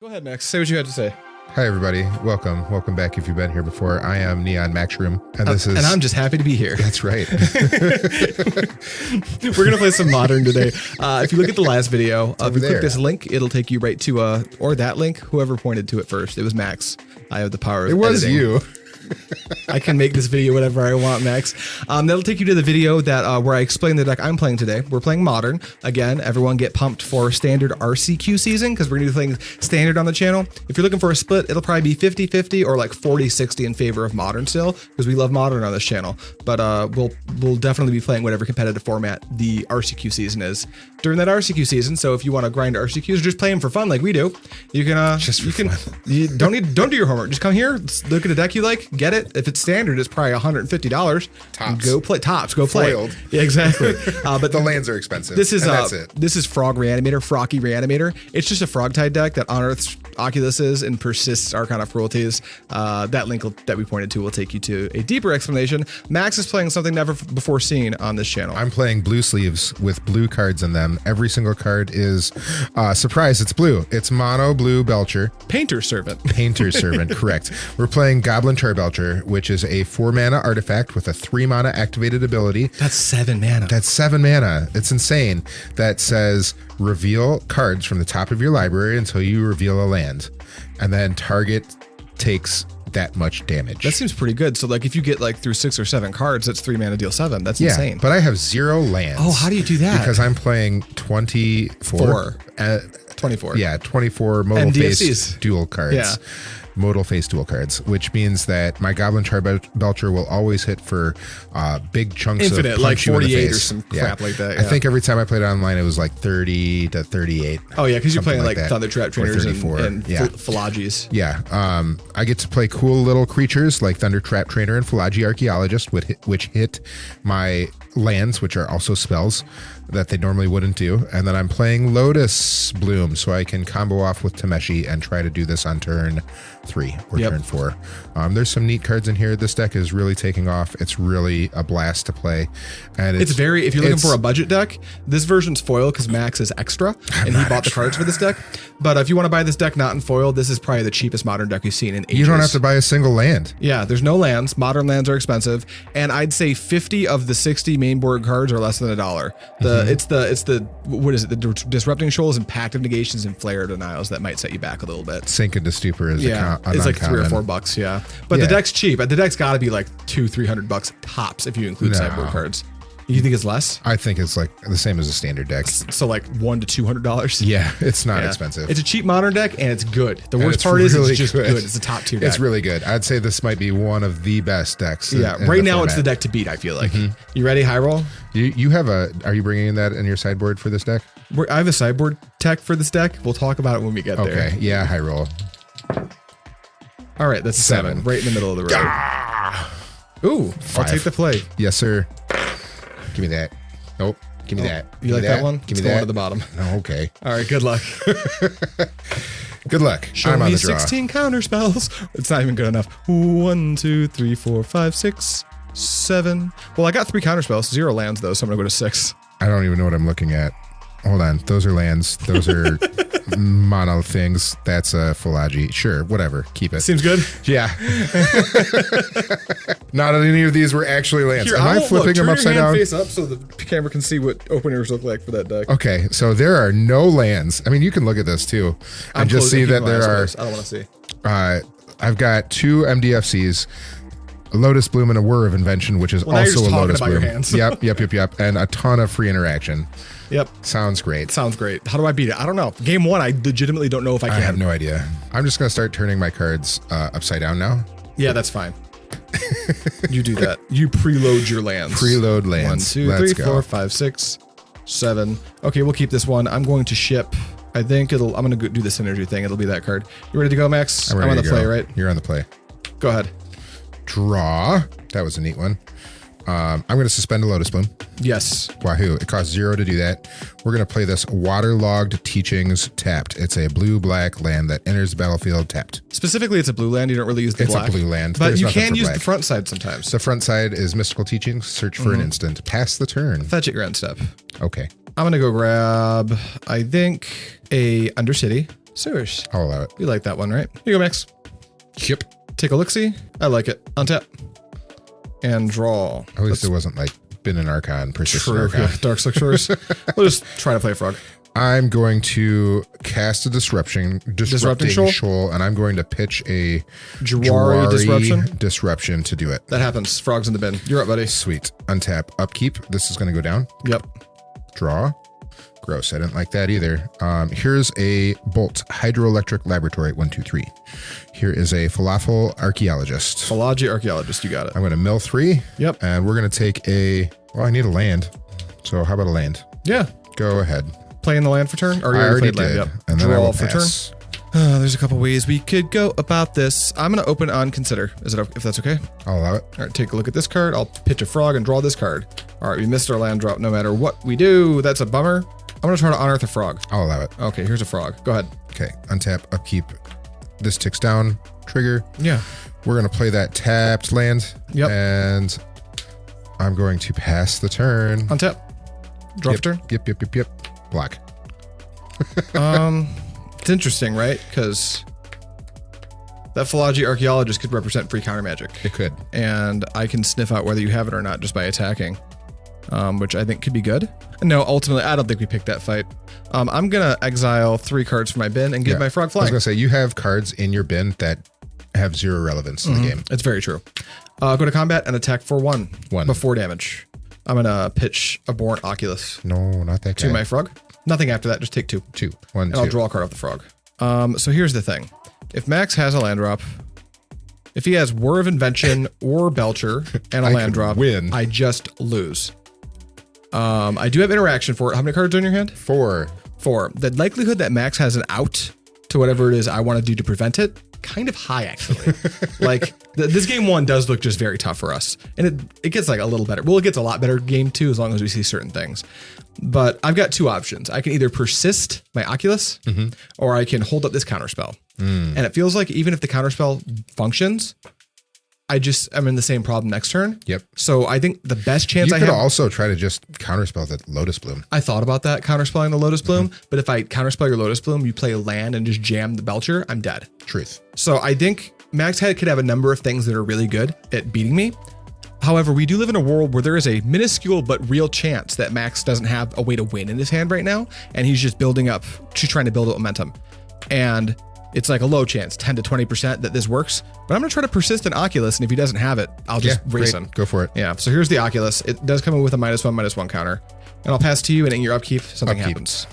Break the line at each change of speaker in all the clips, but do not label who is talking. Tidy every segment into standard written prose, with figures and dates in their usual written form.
Go ahead, Max. Say what you had to say.
Hi, everybody. Welcome back if you've been here before. I am NeonMushroom, and this is...
And I'm just happy to be here.
That's right.
We're going to play some Modern today. If you look at the last video, if you click this link, it'll take you right to, or that link, whoever pointed to it first. It was Max. I have the power of editing.
It was you.
I can make this video whatever I want, Max. That'll take you to the video that where I explain the deck I'm playing today. We're playing Modern. Again, everyone get pumped for standard RCQ season because we're going to be playing standard on the channel. If you're looking for a split, it'll probably be 50-50 or like 40-60 in favor of Modern still because we love Modern on this channel. But we'll definitely be playing whatever competitive format the RCQ season is during that RCQ season. So if you want to grind RCQs or just play them for fun like we do, you can you don't do your homework. Just come here, look at a deck you like, get it. If it's standard, it's probably $150.
Tops.
Go play tops. Go play.
Foiled.
Yeah, exactly. But
the lands are expensive.
This is
that's it.
This is Froggy Reanimator. It's just a frog tide deck that Unearths Oculuses and Persists Archon of Cruelties. That link that we pointed to will take you to a deeper explanation. Max is playing something never before seen on this channel.
I'm playing blue sleeves with blue cards in them. Every single card is surprise. It's blue. It's mono blue Belcher.
Painter Servant.
Painter Servant. Correct. We're playing Goblin Charbelcher, which is a 4-mana artifact with a 3-mana activated ability.
That's 7 mana.
That's 7 mana. It's insane. That says reveal cards from the top of your library until you reveal a land, and then target takes that much damage.
That seems pretty good. So like if you get like through 6 or 7 cards, that's 3 mana deal 7. That's insane.
But I have 0 lands.
Oh, how do you do that?
Because I'm playing 24.
24.
Yeah, 24 modal
MDFCs.
face dual cards.
Yeah.
Modal face dual cards, which means that my Goblin Charbelcher will always hit for big chunks
Infinite,
of
like
punch you in the
48
face.
or some crap like that. Yeah.
I think every time I played it online, it was like 30 to 38.
Oh yeah, because you're playing like
that.
Thunder Trap Trainers and
Yeah.
Phallagis.
Yeah, I get to play cool little creatures like Thunder Trap Trainer and Fallaji Archaeologist, which hit my lands, which are also spells that they normally wouldn't do. And then I'm playing Lotus Bloom, so I can combo off with Tameshi and try to do this on turn 3 or turn 4. There's some neat cards in here. This deck is really taking off. It's really a blast to play. And
it's very, if you're looking for a budget deck, this version's foil because Max is extra and he bought the cards for this deck. But if you want to buy this deck not in foil, this is probably the cheapest Modern deck you've seen in ages.
You don't have to buy a single land.
Yeah, there's no lands. Modern lands are expensive. And I'd say 50 of the 60 main board cards are less than $1. It's the what is it? The Disrupting Shoals and Pact of Negations and Flare Denials that might set you back a little bit.
Sink into Stupor is
it's like $3 or $4. Yeah, but the deck's cheap. The deck's got to be like $200-300 tops if you include sideboard cards. You think it's less?
I think it's like the same as a standard deck.
So like $100 to $200.
Yeah, it's not expensive.
It's a cheap Modern deck and it's good. The worst part is it's just good. It's a top tier deck.
It's really good. I'd say this might be one of the best decks.
Yeah, right now it's the deck to beat. I feel like. You ready? High roll.
You have a. Are you bringing that in your sideboard for this deck?
I have a sideboard tech for this deck. We'll talk about it when we get there.
Okay. Yeah. High roll.
All right. That's 7. Right in the middle of the road. Ooh. 5. I'll take the play.
Yes, sir. Give me that. Nope. Give me that.
You like that one?
Give me
that.
One
to the bottom.
Oh, okay.
All right. Good luck.
Good luck.
Show
I'm on
me
the draw.
16 counter spells. It's not even good enough. 1, 2, 3, 4, 5, 6, 7. Well, I got 3 counter spells. 0 lands though, so I'm gonna go to 6.
I don't even know what I'm looking at. Hold on. Those are lands. Those are mono things. That's a Fallaji. Sure. Whatever. Keep it.
Seems good.
Yeah. Not any of these were actually lands.
Here,
Am I flipping them upside down?
Face up so the camera can see what openers look like for that deck.
Okay. So there are no lands. I mean, you can look at this too and just see that there are.
I don't want to see.
I've got 2 MDFCs. A Lotus Bloom and a Whir of Invention, which is also a Lotus Bloom. Yep. And a ton of free interaction.
Yep.
Sounds great.
How do I beat it? I don't know. Game 1, I legitimately don't know if I can.
I have no idea. I'm just going to start turning my cards upside down now.
Yeah, that's fine. You do that. You preload your lands.
Preload lands.
1, 2, 3, 4, 5, 6, 7. Okay, we'll keep this one. I'm going to ship. I think I'm going to do the synergy thing. It'll be that card. You ready to go, Max?
I'm
on the play, right?
You're on the play.
Go ahead.
Draw. That was a neat one. I'm going to suspend a Lotus Bloom.
Yes.
Wahoo. It costs 0 to do that. We're going to play this Waterlogged Teachings tapped. It's a blue-black land that enters the battlefield tapped.
Specifically, it's a blue land. You don't really use the black.
It's a blue land.
But you can use the front side sometimes.
The front side is Mystical Teachings. Search for an instant. Pass the turn.
Fetch it, Grand Step.
Okay.
I'm going to go grab, I think, a Undercity Sewers.
I'll allow it.
You like that one, right? Here you go, Max.
Yep.
Take a look-see. I like it. Untap. And draw.
At least it wasn't like been an Archon, Persist
True.
Archon.
Yeah. Darkslick Shores. We'll just try to play a frog.
I'm going to cast a Disrupting Shoal, and I'm going to pitch a
Jwari
Disruption to do it.
That happens. Frogs in the bin. You're up, buddy.
Sweet. Untap, upkeep. This is going to go down.
Yep.
Draw. Gross. I didn't like that either. Here's a Bolt Hydroelectric Laboratory 1, 2, 3. Here is a Fallaji Archaeologist.
Fallaji Archaeologist. You got it.
I'm going to mill 3.
Yep.
And we're going to take a. Well, I need a land. So how about a land?
Yeah.
Go ahead.
Playing the land for turn? Or you
I already
played
did.
land? Yep.
And then I
Draw
will
for
pass.
turn. There's a couple ways we could go about this. I'm going to open on Consider. Is it if that's okay?
I'll allow it.
All right, take a look at this card. I'll pitch a frog and draw this card. All right, we missed our land drop no matter what we do. That's a bummer. I'm going to try to unearth a frog.
I'll allow it.
Okay, here's a frog. Go ahead.
Okay. Untap, upkeep. This ticks down. Trigger.
Yeah.
We're going to play that tapped land.
Yep.
And I'm going to pass the turn.
Untap. Draw for turn.
Yep. Block.
It's interesting, right? Because that Fallaji Archaeologist could represent free counter magic.
It could.
And I can sniff out whether you have it or not just by attacking, which I think could be good. No, ultimately, I don't think we picked that fight. I'm going to exile 3 cards from my bin and give my frog
I was
flying.
going to say, you have cards in your bin that have 0 relevance in the game.
It's very true. Go to combat and attack for 1 before damage. I'm going to pitch Abhorrent Oculus
No, not that guy.
to my frog. Nothing after that, just take 2.
2. 1,
And
2.
I'll draw a card off the frog. So here's the thing. If Max has a land drop, if he has Whir of Invention or Belcher and a land drop,
win.
I just lose. I do have interaction for it. How many cards are in your hand?
4.
4. The likelihood that Max has an out to whatever it is I want to do to prevent it, kind of high, actually. Like, this game 1 does look just very tough for us. And it gets like a little better. Well, it gets a lot better game 2 as long as we see certain things. But I've got 2 options. I can either persist my Oculus, or I can hold up this Counterspell. And it feels like even if the Counterspell functions, I'm in the same problem next turn.
Yep.
So I think the best chance
You
I
could
have.
also try to just counterspell the Lotus Bloom.
I thought about that, counterspelling the Lotus Bloom. But if I counterspell your Lotus Bloom, you play a land and just jam the Belcher, I'm dead.
Truth.
So I think Max Head could have a number of things that are really good at beating me. However, we do live in a world where there is a minuscule but real chance that Max doesn't have a way to win in his hand right now, and he's just building up, just trying to build up momentum. And it's like a low chance, 10 to 20% that this works. But I'm going to try to persist an Oculus, and if he doesn't have it, I'll just race him.
Go for it.
Yeah, so here's the Oculus. It does come in with a -1/-1 counter. And I'll pass to you, and in your upkeep, something happens.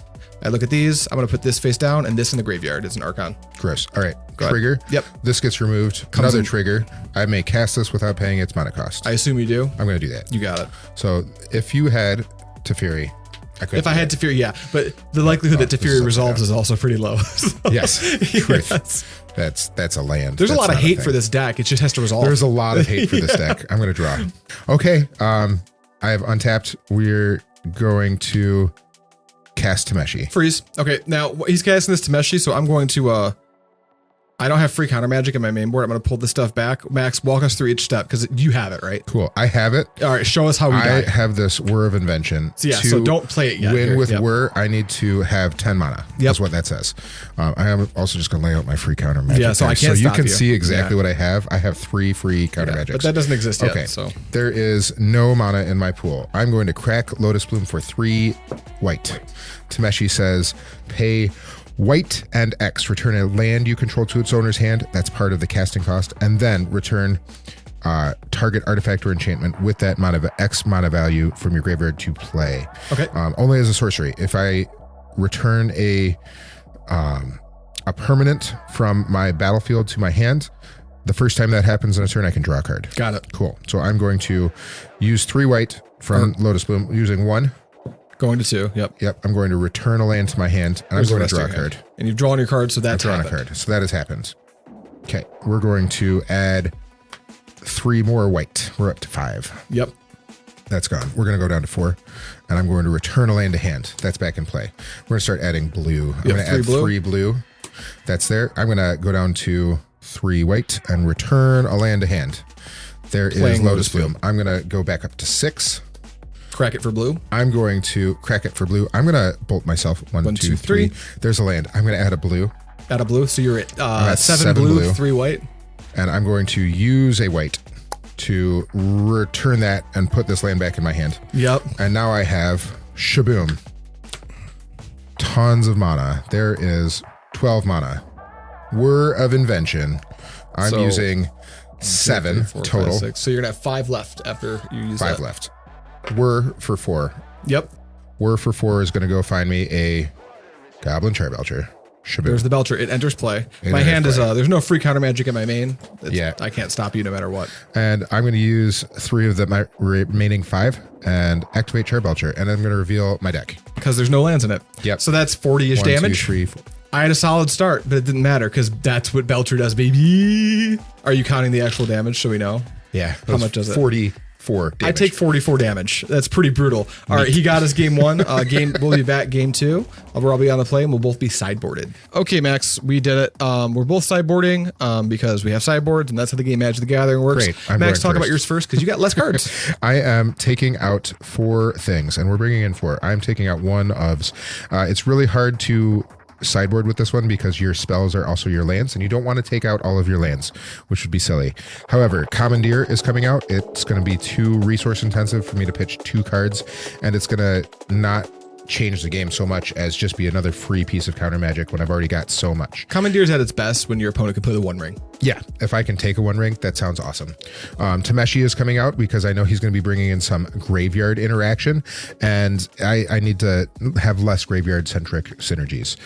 I look at these. I'm going to put this face down, and this in the graveyard. It's an Archon.
Gross. All right.
Go
Trigger.
ahead. Yep.
This gets removed. Another trigger. I may cast this without paying its mana cost.
I assume you do.
I'm going to do that.
You got it.
So if you had Teferi, I could.
If I had Teferi, yeah. But the likelihood that
this is
Teferi
upside
resolves
down.
is also pretty low. So,
Yes. Truth.
yes.
That's a land.
There's a
That's
lot of
not
hate
thing.
for this deck. It just has to resolve.
There's a lot of hate for this deck. I'm going to draw. Okay. I have untapped. We're going to cast Tameshi.
Freeze. Okay, now he's casting this Tameshi, so I'm going to I don't have free counter magic in my main board. I'm going to pull this stuff back. Max, walk us through each step because you have it, right?
Cool. I have it.
All right, show us how we
I
die.
have this Whir of Invention.
So yeah, so don't play it yet.
Win
Here,
with
yep.
Whir, I need to have 10 mana.
Yep.
That's what that says. I am also just going to lay out my free counter magic.
Yeah, so
there.
I can't
So you
stop
can
you.
see exactly
Yeah.
what I have. I have 3 free counter
Yeah,
magics.
but that doesn't exist yet.
Okay,
So
there is no mana in my pool. I'm going to crack Lotus Bloom for 3 white. Tameshi says, pay white and X, return a land you control to its owner's hand. That's part of the casting cost. And then return target artifact or enchantment with that X mana value from your graveyard to play.
okay.
Only as a sorcery. If I return a permanent from my battlefield to my hand, the first time that happens in a turn, I can draw a card.
Got it.
Cool. So I'm going to use 3 white from Lotus Bloom, using 1.
Going to 2. Yep.
Yep. I'm going to return a land to my hand, and
Where's
I'm
the
going to
rest
draw
of
a
your
card.
hand? And you've drawn your card, so that's
Drawn a
happened.
card. So that has happened. Okay. We're going to add 3 more white. We're up to 5.
Yep.
That's gone. We're going to go down to 4, and I'm going to return a land to hand. That's back in play. We're going to start adding blue. I'm going to add 3 blue. That's there. I'm going to go down to 3 white and return a land to hand. There is Lotus Bloom. I'm going to go back up to 6.
Crack it for blue.
I'm going to crack it for blue. I'm going to bolt myself. 1, 2, 3. There's a land. I'm going to add a blue.
Out of blue, so you're at,
at
7 blue, 3 white.
And I'm going to use a white to return that and put this land back in my hand.
Yep.
And now I have shaboom. Tons of mana. There is 12 mana. Whir of Invention. I'm using 7 total.
5, 6. So you're gonna have 5 left after you use
5
that.
left. Whir for 4.
Yep.
Whir for 4 is gonna go find me a Goblin Charbelcher. Shaboom.
There's the Belcher. It enters play.
It
My
enters
hand is
play.
there's no free counter magic in my main.
Yeah.
I can't stop you no matter what.
And I'm going to use 3 of my remaining 5 and activate Charbelcher, and I'm going to reveal my deck.
Because there's no lands in it.
Yep.
So that's 40-ish
1, 2,
damage.
3, 4.
I had a solid start, but it didn't matter because that's what Belcher does, baby. Are you counting the actual damage so we know?
Yeah.
How much does it?
44 damage.
I take 44 damage. That's pretty brutal. All right, he got us game 1. We'll be back game 2, where I'll be on the play and we'll both be sideboarded. Okay, Max, we did it. We're both sideboarding because we have sideboards, and that's how the game Magic the Gathering works.
Great. I'm
Max,
going
talk about
first.
yours first because you got less cards.
I am taking out 4 things, and we're bringing in 4. I'm taking out 1 of. It's really hard to sideboard with this one because your spells are also your lands, and you don't want to take out all of your lands, which would be silly. However, Commandeer is coming out. It's going to be too resource intensive for me to pitch 2 cards, and it's going to not change the game so much as just be another free piece of counter magic when I've already got so much.
Commandeer's at its best when your opponent can play the 1 ring.
Yeah, if I can take a 1 ring, that sounds awesome. Tameshi is coming out because I know he's going to be bringing in some graveyard interaction, and I need to have less graveyard-centric synergies.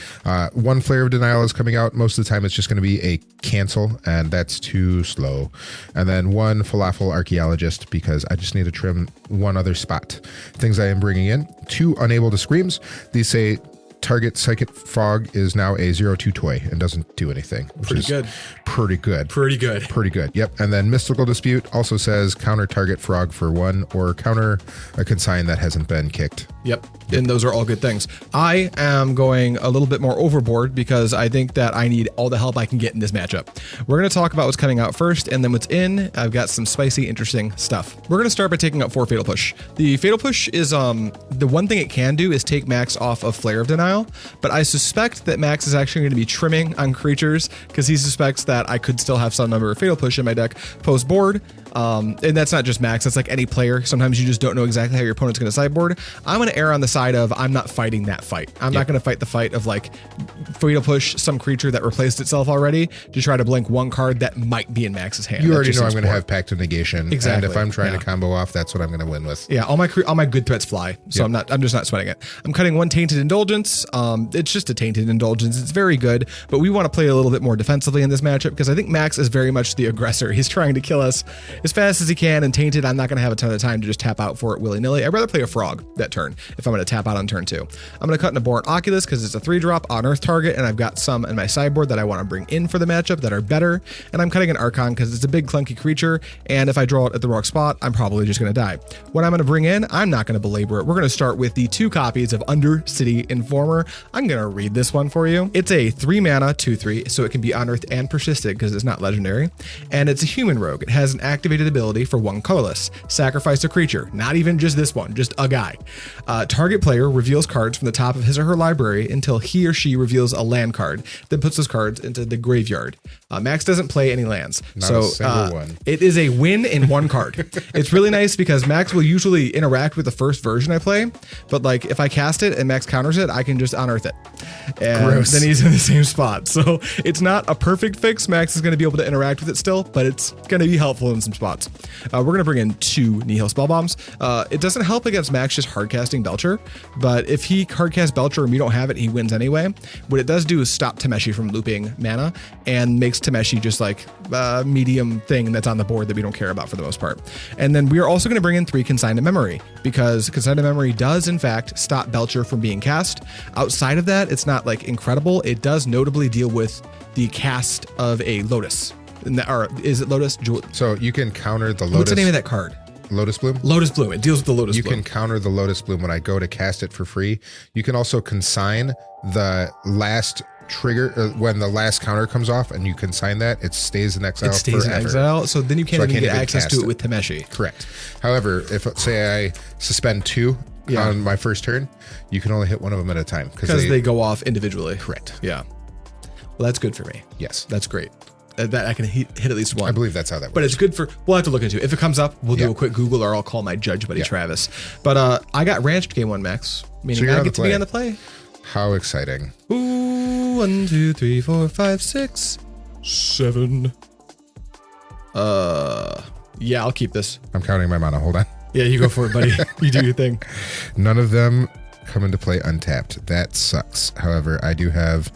1 Flare of Denial is coming out. Most of the time, it's just going to be a cancel, and that's too slow. And then 1 Falafel Archaeologist because I just need to trim 1 other spot. Things I am bringing in: 2 Unable to Screams. These say target Psychic Fog is now a 0/2 toy and doesn't do anything. Which
Pretty
is
good.
Pretty good.
Pretty good.
Pretty good. Yep. And then Mystical Dispute also says counter target frog for 1 or counter a consign that hasn't been kicked.
Yep. And those are all good things. I am going a little bit more overboard because I think that I need all the help I can get in this matchup. We're going to talk about what's coming out first and then what's in. I've got some spicy, interesting stuff. We're going to start by taking out 4 Fatal Push. The Fatal Push is the one thing it can do is take Max off of Flare of Denial, but I suspect that Max is actually going to be trimming on creatures because he suspects that I could still have some number of Fatal Push in my deck post board. And that's not just Max, that's like any player. Sometimes you just don't know exactly how your opponent's going to sideboard. I'm going to err on the side of I'm not fighting that fight. I'm not going to fight the fight of like Fatal Push some creature that replaced itself already to try to blink 1 card that might be in Max's hand.
You already know I'm going to have Pact of Negation.
Exactly.
And if I'm trying to combo off, that's what I'm going to win with.
Yeah, all my good threats fly, so I'm just not sweating it. I'm cutting 1 Tainted Indulgence. It's just a Tainted Indulgence. It's very good, but we want to play a little bit more defensively in this matchup because I think Max is very much the aggressor. He's trying to kill us as fast as he can, and Tainted, I'm not going to have a ton of time to just tap out for it willy-nilly. I'd rather play a Frog that turn if I'm going to tap out on turn 2. I'm going to cut an Abhorrent Oculus because it's a 3-drop on Earth target, and I've got some in my sideboard that I want to bring in for the matchup that are better, and I'm cutting an Archon because it's a big clunky creature, and if I draw it at the wrong spot, I'm probably just going to die. What I'm going to bring in, I'm not going to belabor it. We're going to start with the 2 copies of Undercity Informer. I'm going to read this one for you. It's a 3 mana 2/3, so it can be Unearthed and Persisted because it's not legendary, and it's a human rogue. It has an activated ability for 1 colorless. Sacrifice a creature, not even just this one, just a guy. Target player reveals cards from the top of his or her library until he or she reveals a land card, then puts those cards into the graveyard. Max doesn't play any lands,
Not a single one.
It is a win in 1 card. It's really nice because Max will usually interact with the first version I play, but like if I cast it and Max counters it, I can just unearth it. And
Gross.
then he's in the same spot. So it's not a perfect fix. Max is going to be able to interact with it still, but it's going to be helpful in some spots. We're going to bring in 2 Nihil Spellbombs. It doesn't help against Max just hardcasting Belcher, but if he hardcasts Belcher and we don't have it, he wins anyway. What it does do is stop Tameshi from looping mana and makes Tameshi just like a medium thing that's on the board that we don't care about for the most part. And then we are also going to bring in 3 Consign to Memory because Consign to Memory does in fact stop Belcher from being cast. Outside of that, it's not like incredible. It does notably deal with the cast of a Lotus. Or is it Lotus?
So you can counter the Lotus.
What's the name of that card?
Lotus Bloom?
Lotus Bloom. It deals with the Lotus
You
Bloom.
can counter the Lotus Bloom when I go to cast it for free. You can also consign the last trigger when the last counter comes off, and you consign that, it stays in exile.
It stays
forever.
in exile, so then you can't even get access to
cast
it with Tameshi.
Correct. However, if say I suspend 2 on my first turn, you can only hit 1 of them at a time
because they go off individually.
Correct.
Yeah. Well, that's good for me.
Yes.
That's great. That I can hit at least one.
I believe that's how that works.
But it's good for, we'll have to look into it. If it comes up, we'll do a quick Google, or I'll call my judge buddy, Travis. But I got ranched game 1, Max. Meaning I get to be on the play.
How exciting.
Ooh, 1, 2, 3, 4, 5, 6, 7. Yeah, I'll keep this.
I'm counting my mana. Hold on.
Yeah, you go for it, buddy. You do your thing.
None of them come into play untapped. That sucks. However, I do have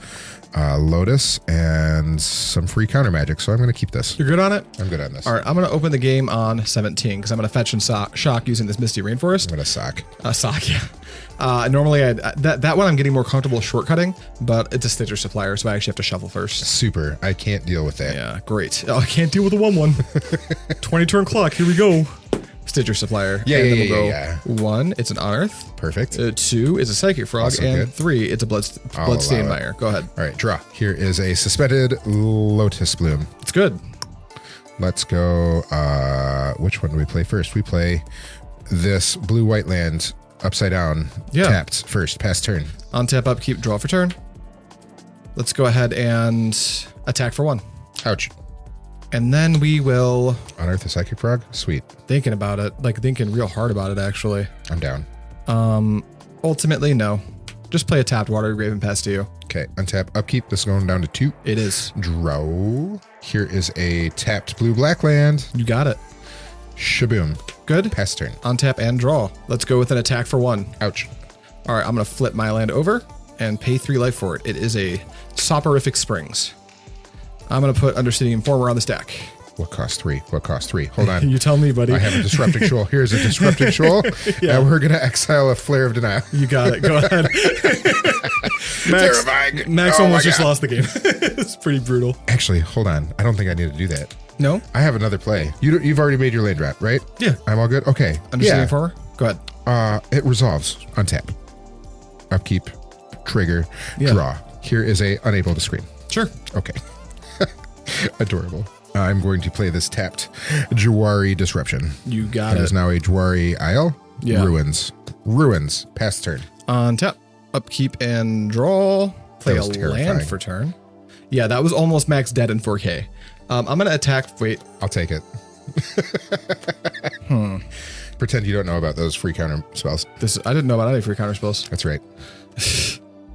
Lotus and some free counter magic, so I'm going to keep this.
You're good on it?
I'm good on this.
All right, I'm going to open the game on 17 because I'm going to fetch and shock using this Misty Rainforest.
I'm going to sock.
Sock, yeah. Normally, that one I'm getting more comfortable shortcutting, but it's a Stitcher Supplier, so I actually have to shuffle first.
Super. I can't deal with that.
Yeah, great. Oh, I can't deal with a 1/1. 20 turn clock. Here we go. Stitcher Supplier.
Yeah,
and
yeah,
then we'll
yeah,
go 1, it's an Unearth.
Perfect.
2 is a Psychic Frog.
Also
and
good.
3, it's a Bloodstained Mire. Go ahead.
All right, draw. Here is a suspended Lotus Bloom.
It's good.
Let's go. Which one do we play first? We play this blue-white land upside down.
Yeah.
Tapped first, pass turn.
On tap, upkeep, draw for turn. Let's go ahead and attack for 1.
Ouch.
And then we will...
Unearth the Psychic Frog? Sweet.
Thinking about it. Like, thinking real hard about it, actually.
I'm down.
Ultimately, no. Just play a tapped Watery Grave and pass to you.
Okay, untap, upkeep. This is going down to 2.
It is.
Draw. Here is a tapped blue-black land.
You got it.
Shaboom.
Good.
Pass turn.
On tap and draw. Let's go with an attack for 1.
Ouch.
All right, I'm going to flip my land over and pay 3 life for it. It is a Soporific Springs. I'm going to put Undercity Informer on the stack.
What cost 3? What cost 3? Hold on.
You tell me, buddy.
I have a Disrupting Shoal. Here's a Disrupting Shoal.
Yeah.
And we're going to exile a Flare of Denial.
You got it. Go ahead.
Terrifying.
Max
Oh
almost
my
just
God.
lost the game. It's pretty brutal.
Actually, hold on. I don't think I need to do that.
No?
I have another play. You've already made your land drop, right?
Yeah.
I'm all good? Okay.
Undercity Informer? Go ahead.
It resolves. Untap. Upkeep. Trigger.
Yeah.
Draw. Here is a Unable to Scream.
Sure.
Okay. Adorable. I'm going to play this tapped Jwari Disruption.
You got
It
it.
is now a Jwari Isle.
Yeah.
Ruins. Pass turn.
On tap, upkeep and draw. Play
That
a
was terrifying.
land for turn. Yeah, that was almost max dead in 4K. I'm going to attack. Wait.
I'll take it. Pretend you don't know about those free counter spells.
I didn't know about any free counter spells.
That's right.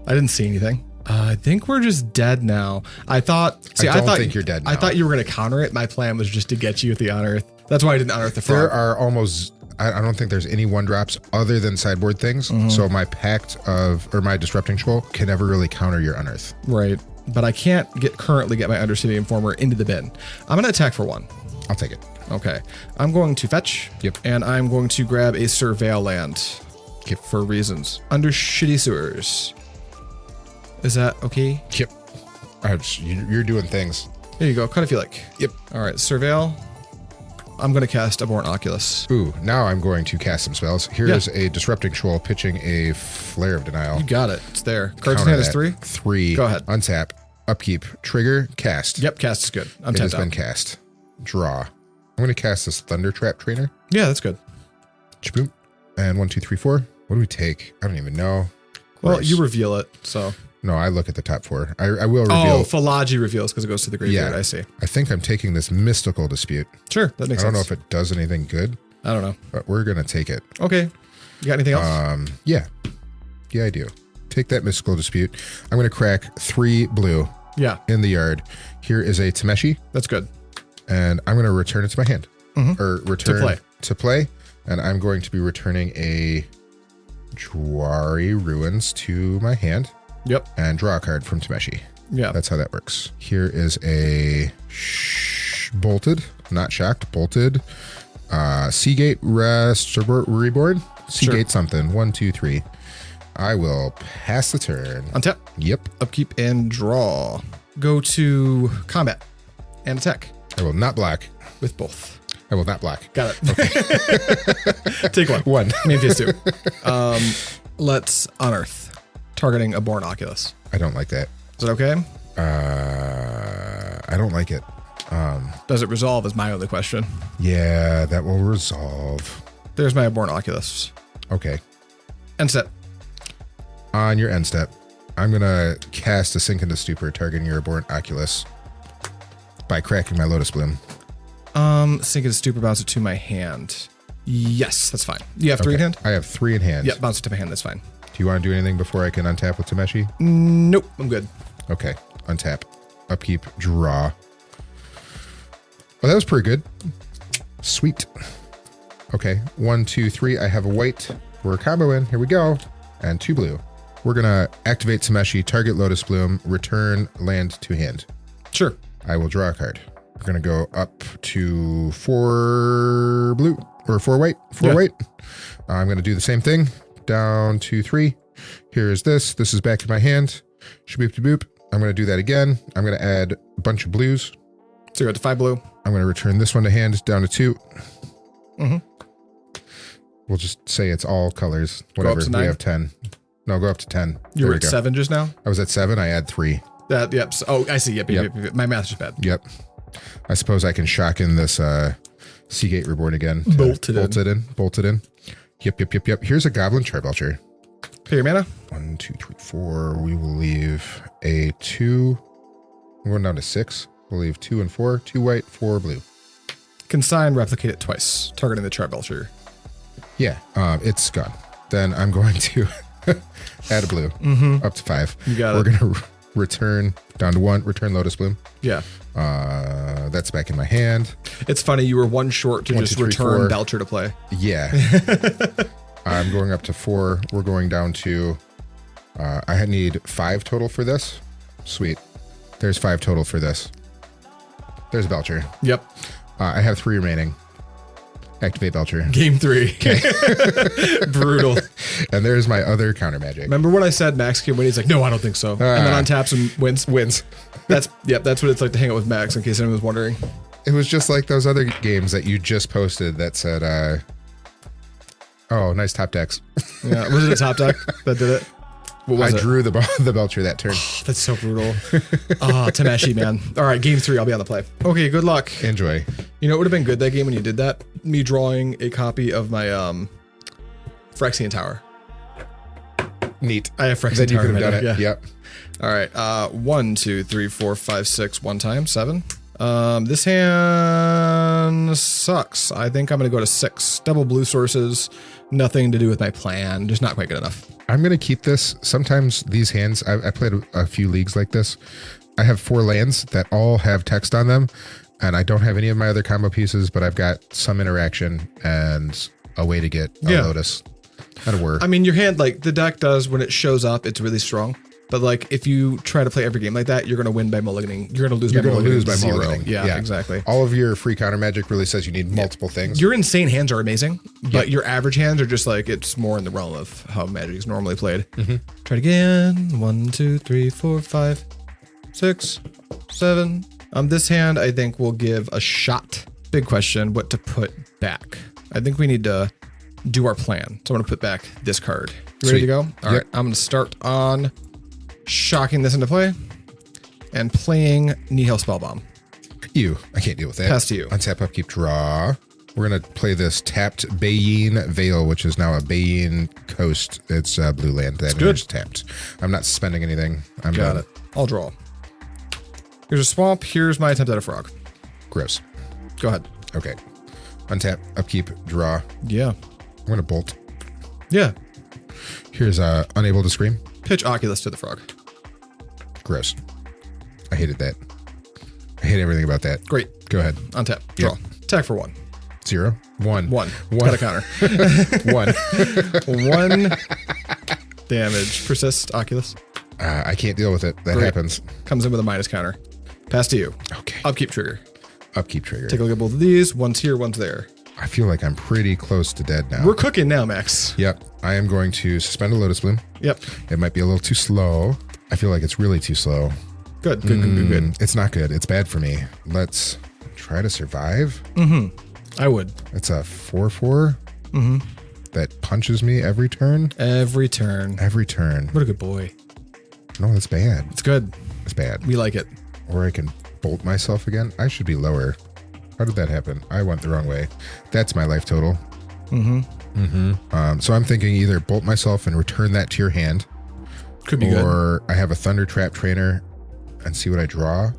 I didn't see anything. I think we're just dead now. I thought
think you're dead
I
now.
thought you were going to counter it. My plan was just to get you with the Unearth. That's why I didn't Unearth the frog.
There are almost, I don't think there's any 1-drops other than sideboard things. So my my Disrupting Shoal can never really counter your Unearth.
Right. But I can't currently get my Undercity Informer into the bin. I'm going to attack for 1.
I'll take it.
Okay. I'm going to fetch.
Yep.
And I'm going to grab a Surveil land.
Yep.
For reasons. Undercity Sewers. Is that okay?
Yep. You're doing things.
There you go. Cut if you like.
Yep.
All right. Surveil. I'm going to cast Abhorrent Oculus.
Ooh, now I'm going to cast some spells. Here is a Disrupting Shoal pitching a Flare of Denial.
You got it. It's there. Cards in
Counter
hand is
that.
3.
3.
Go ahead.
Untap. Upkeep. Trigger. Cast.
Yep. Cast is good. I'm
It has
tapped
been
out.
cast. Draw. I'm going to cast this Thunder Trap Trainer.
Yeah, that's good.
Chaboom. And 1, 2, 3, 4. What do we take? I don't even know.
Well,
Gross.
you reveal it. So.
No, I look at the top 4. I will reveal.
Oh, Fallaji reveals because it goes to the graveyard.
Yeah.
I see.
I think I'm taking this Mystical Dispute.
Sure. That makes
I don't know
sense.
if it does anything good,
I don't know.
but we're going to take it.
Okay. You got anything else?
Yeah. Yeah, I do. Take that Mystical Dispute. I'm going to crack 3 blue
Yeah.
in the yard. Here is a Tameshi,
That's good.
and I'm going to return it to my hand. Or return
To play.
And I'm going to be returning a Jwari Ruins to my hand
Yep.
and draw a card from Tameshi.
Yeah.
That's how that works. Here is a bolted, not shocked, bolted. Seagate Reborn. Seagate something. 1, 2, 3. I will pass the turn.
Untap.
Yep.
Upkeep and draw. Go to combat and attack
I will not block.
with both.
I will not block.
Got it. Take 1.
1.
Main phase 2. Let's Unearth. Targeting Abhorrent Oculus.
I don't like that.
Is it okay?
I don't like it.
Does it resolve is my only question.
Yeah, that will resolve.
There's my Abhorrent Oculus.
Okay.
End step.
On your end step, I'm going to cast a Sink into Stupor, targeting your Abhorrent Oculus by cracking my Lotus Bloom.
Sink into Stupor, bounce it to my hand. Yes, that's fine. You have 3 in hand?
I have 3 in hand.
Yeah, bounce it to my hand, that's fine.
Do you want to do anything before I can untap with Tameshi?
Nope, I'm good.
Okay, untap, upkeep, draw. Well, that was pretty good. Sweet. Okay, 1, 2, 3. I have a white. We're a combo in. Here we go. And 2 blue. We're going to activate Tameshi, target Lotus Bloom, return land to hand.
Sure.
I will draw a card. We're going to go up to 4 blue, or 4 white. 4 white. I'm going to do the same thing. Down to 3. Here's this. This is back in my hand. Shaboop to boop. I'm going to do that again. I'm going to add a bunch of blues.
So you're at 5 blue.
I'm going to return this one to hand, down to 2. We'll just say it's all colors. Whatever.
Go up to 9?
We have 10. No, go up to 10.
You were at 7 just now?
I was at 7. I add 3.
Yep. Oh, I see. Yep. My math's just bad.
Yep. I suppose I can shock in this Seagate Reborn again.
Bolted in.
Bolted in. Yep. Here's a Goblin Charbelcher.
Pay your mana.
1, 2, 3, 4. We will leave a 2. I'm going down to 6. We'll leave 2 and 4. 2 white, 4 blue.
Consign, replicate it twice, targeting the Charbelcher.
Yeah, it's gone. Then I'm going to add a blue up to 5.
You got
We're going to return down to 1. Return Lotus Bloom.
Yeah.
That's back in my hand.
It's funny, you were 1 short to
1,
just
2, 3,
return
4.
Belcher to play.
Yeah. I'm going up to 4. We're going down to, I need 5 total for this. Sweet. There's 5 total for this. There's Belcher.
Yep.
I have 3 remaining. Activate Belcher.
Game 3.
Okay.
Brutal.
And there's my other counter magic.
Remember when I said Max can win? He's like, no, I don't think so. And then untaps and wins. That's what it's like to hang out with Max, in case anyone was wondering.
It was just like those other games that you just posted that said, oh, nice top decks.
Yeah. Was it a top deck that did it? What was
I
it?
drew the Belcher that turn.
That's so brutal. Tameshi, man. All right, game 3. I'll be on the play. Okay, good luck.
Enjoy.
You know what would have been good that game when you did that? Me drawing a copy of my Phyrexian Tower.
Neat.
I have Phyrexian
Then you
Tower.
could have done it.
Yeah.
Yep.
All right. 1, 2, 3, 4, 5, 6. 1 time. 7. This hand sucks. I think I'm going to go to 6. Double blue sources. Nothing to do with my plan. Just not quite good enough.
I'm going to keep this. Sometimes these hands, I played a few leagues like this. I have 4 lands that all have text on them, and I don't have any of my other combo pieces, but I've got some interaction and a way to get a Lotus. That'll work.
I mean, your hand, like, the deck does, when it shows up, it's really strong. But, like, if you try to play every game like that, you're going to win by mulliganing. You're going to lose by mulliganing. Yeah, exactly.
All of your free counter magic really says you need multiple things.
Your insane hands are amazing, but your average hands are just like, it's more in the realm of how Magic is normally played. Try it again. 1, 2, 3, 4, 5, 6, 7. This hand, I think, will give a shot. Big question, what to put back. I think we need to do our plan. So I'm going to put back this card. You ready to go? All right. I'm going to start on shocking this into play and playing Nihil Spellbomb.
I can't deal with that.
Pass to you.
Untap, upkeep, draw. We're going to play this tapped Beyeen Veil, which is now a Beyeen Coast. It's blue land. That is tapped. I'm not spending anything. I'm
Got it. I'll draw. Here's a swamp. Here's my attempt at a frog.
Gross.
Go ahead.
Okay. Untap, upkeep, draw.
Yeah.
I'm going to bolt.
Yeah.
Here's Unable to Scream.
Pitch Oculus to the frog.
Gross. I hated that. I hate everything about that.
Great.
Go ahead.
Untap. Draw. Attack for 1.
0. 1.
1.
One.
Got a counter.
1.
1 damage. Persist Oculus.
I can't deal with it. That happens.
Comes in with a minus counter. Pass to you.
Okay.
Upkeep trigger.
Upkeep trigger.
Take a look at both of these. One's here, one's there.
I feel like I'm pretty close to dead now.
We're cooking now, Max.
Yep. I am going to suspend a Lotus Bloom.
Yep.
It might be a little too slow. I feel like it's really too slow.
Good.
It's not good. It's bad for me. Let's try to survive.
I would.
It's a 4/4 that punches me every turn.
Every turn. What a good boy.
No, that's bad.
It's good.
It's bad.
We like it.
Or I can bolt myself again. I should be lower. How did that happen? I went the wrong way. That's my life total. So I'm thinking either bolt myself and return that to your hand,
Could be good.
Or I have a Thunder Trap Trainer and see what I draw.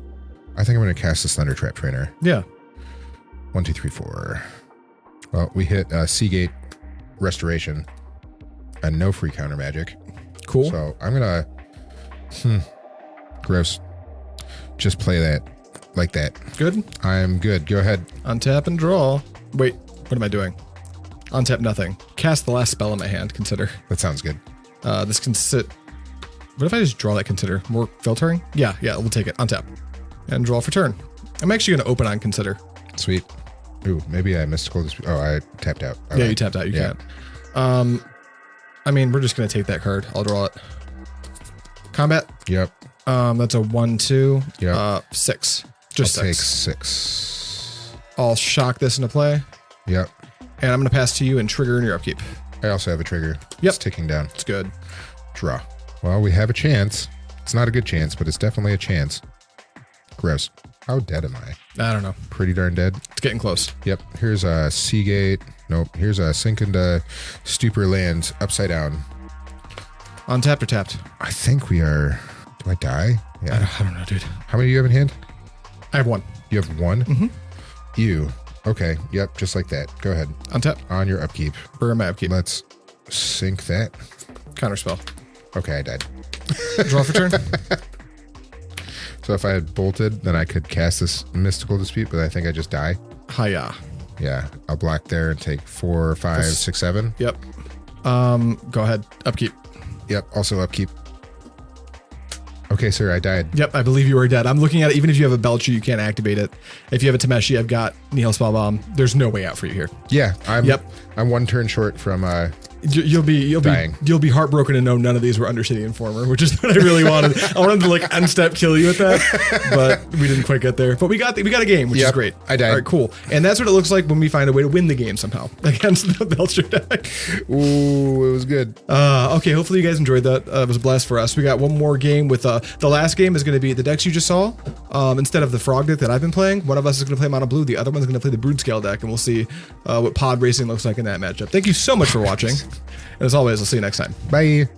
I think I'm going to cast this Thunder Trap Trainer.
Yeah.
1, 2, 3, 4. Well, we hit Seagate Restoration and no free counter magic.
Cool.
So I'm going to... Gross. Just play that like that.
Good.
I'm good. Go ahead.
Untap and draw. Wait, what am I doing? Untap nothing. Cast the last spell in my hand. Consider.
That sounds good.
This can sit. What if I just draw that consider? More filtering? Yeah, we'll take it. Untap. And draw for turn. I'm actually going to open on consider.
Sweet. Ooh, maybe I mystical dispute. Oh, I tapped out. All
yeah,
right.
you tapped out. You can't. I mean, we're just going to take that card. I'll draw it. Combat.
Yep.
That's a 1/2.
Yep.
6. Just
I'll
6.
take 6.
I'll shock this into play.
Yep.
And I'm going to pass to you and trigger in your upkeep.
I also have a trigger.
Yep.
It's ticking down.
It's good.
Draw. Well, we have a chance. It's not a good chance, but it's definitely a chance. Gross. How dead am I?
I don't know.
Pretty darn dead.
It's getting close.
Yep. Here's a Seagate. Nope. Here's a sink into Stupor lands upside down.
Untapped or tapped?
I think we are. Do I die? Yeah.
I don't know, dude.
How many do you have in hand?
I have 1.
You have 1?
Mm-hmm.
You. Okay. Yep. Just like that. Go ahead.
Untap.
On your upkeep.
Or my upkeep.
Let's sink that.
Counterspell.
Okay. I died.
Draw for turn.
So if I had bolted, then I could cast this Mystical Dispute, but I think I just die.
Hiya.
Yeah. I'll block there and take 4, 5, 6, 7.
Yep. Go ahead. Upkeep.
Yep. Also upkeep. Okay, sir, I died.
Yep, I believe you are dead. I'm looking at it. Even if you have a Belcher, you can't activate it. If you have a Tameshi, I've got Nihil Spellbomb. There's no way out for you here.
Yeah, I'm.
Yep.
I'm 1 turn short from.
You'll be heartbroken to know none of these were Undercity Informer, which is what I really wanted. I wanted to like unstep kill you with that, but we didn't quite get there. But we got a game, which is great.
I died.
All right, cool. And that's what it looks like when we find a way to win the game somehow against the Belcher deck.
Ooh, it was good.
Okay, hopefully you guys enjoyed that. It was a blast for us. We got one more game with the last game is going to be the decks you just saw. Instead of the Frog deck that I've been playing, one of us is going to play Mono Blue. The other one's going to play the Brood-Scale deck, and we'll see what pod racing looks like in that matchup. Thank you so much for watching. And as always, I'll see you next time.
Bye.